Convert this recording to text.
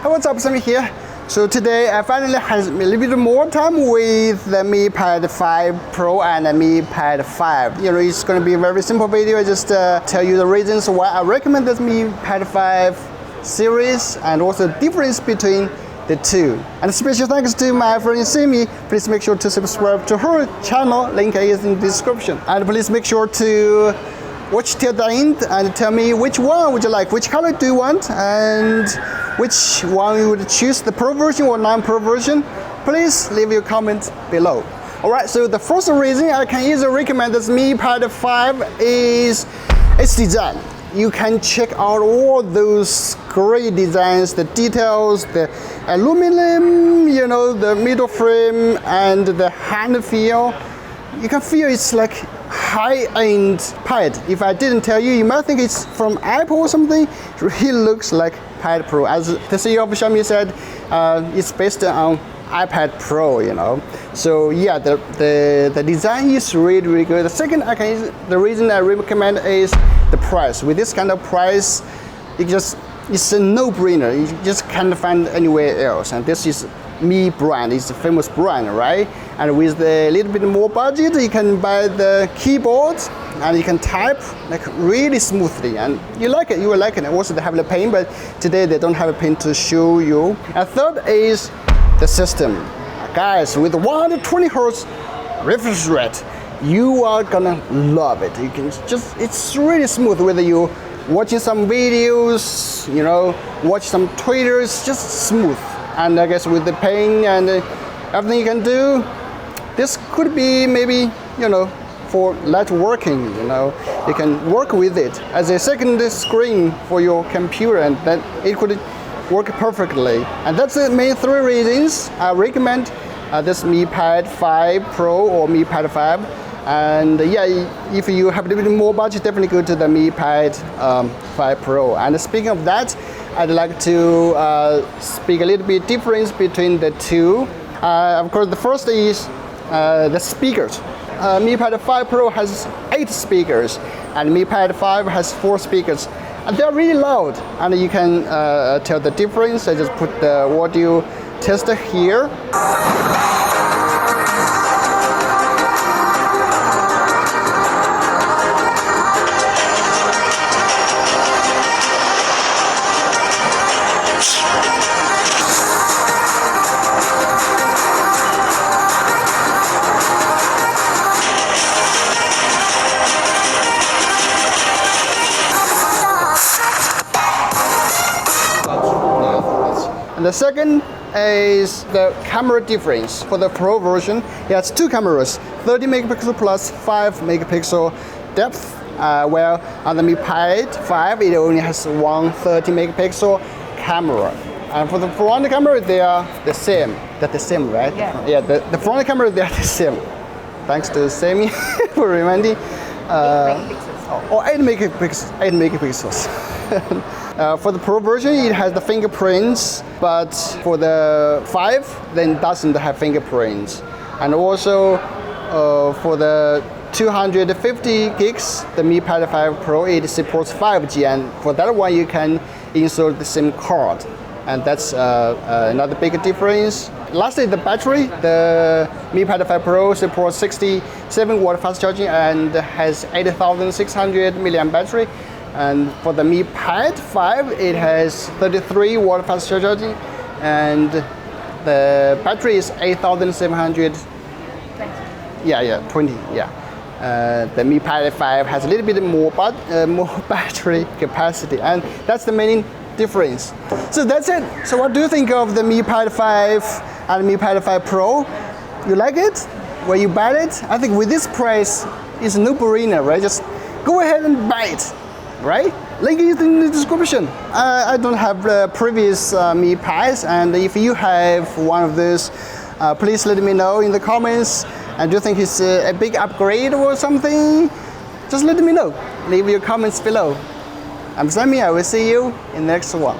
Hey, what's up, Sammy here. So today I finally had a little bit more time with the Mi Pad 5 Pro and the Mi Pad 5. You know, it's going to be a very simple video. I just tell you the reasons why I recommend this Mi Pad 5 series and also the difference between the two. And special thanks to my friend Sammy. Please make sure to subscribe to her channel. Link is in the description. And please make sure to watch till the end and tell me which one would you like, which color do you want, and which one you would choose, the Pro version or non-Pro version. Please leave your comments below. Alright, so the first reason I can easily recommend this Mi Pad 5 is its design. You can check out all those great designs, the details, the aluminum, you know, the middle frame and the hand feel. You can feel it's like high-end pad. If I didn't tell you, you might think it's from Apple or something. It really looks like Pad Pro. As the CEO of Xiaomi said, it's based on iPad Pro, you know. So yeah, the design is really, really good. The second, the reason I recommend is the price. With this kind of price, it's a no-brainer. You just can't find anywhere else. And this is Mi brand, it's a famous brand, right? And with a little bit more budget, you can buy the keyboard and you can type like really smoothly, and you like it, you will like it. And also they have the pen, but today they don't have a pen to show you. And third is the system. Guys, with 120 Hz refresh rate, you are gonna love it. You can just, it's really smooth whether you're watching some videos, you know, watch some Twitters, just smooth. And I guess with the pen and everything you can do, this could be maybe, you know, for light working, you know, you can work with it as a second screen for your computer, and then it could work perfectly. And that's the main three reasons I recommend this Mi Pad 5 Pro or Mi Pad 5. And yeah, if you have a little bit more budget, definitely go to the Mi Pad 5 Pro. And speaking of that, I'd like to speak a little bit difference between the two. Of course, the first is the speakers. Mi Pad 5 Pro has 8 speakers, and Mi Pad 5 has 4 speakers. And they're really loud, and you can tell the difference. I just put the audio tester here. And the second is the camera difference. For the Pro version, it has 2 cameras, 30 megapixel plus 5 megapixel depth, where on the Mi Pad 5 it only has one 30 megapixel camera. And for the front camera, they are the same. They're the same, right? Yeah. Yeah, the front camera, they are the same. Thanks to Sammy for reminding. 8 megapixels. For the Pro version, it has the fingerprints, but for the 5, then it doesn't have fingerprints. And also for the 250 gigs, the Mi Pad 5 Pro, it supports 5G, and for that one you can insert the SIM card. And that's another big difference. Lastly, the battery. The Mi Pad 5 Pro supports 67 watt fast charging and has 8600 milliamp battery. And for the Mi Pad 5, it has 33 watt fast charging, and the battery is 8700. 20. The Mi Pad 5 has a little bit more battery capacity, and that's the main difference. So that's it. So what do you think of the Mi Pad 5 and Mi Pad 5 Pro? You like it? Will you buy it? I think with this price, it's a no-brainer, right? Just go ahead and buy it. Right? Link is in the description. I don't have the previous Mi Pads, and if you have one of those, please let me know in the comments. And do you think it's a big upgrade or something? Just let me know. Leave your comments below. I'm Sammy. I will see you in the next one.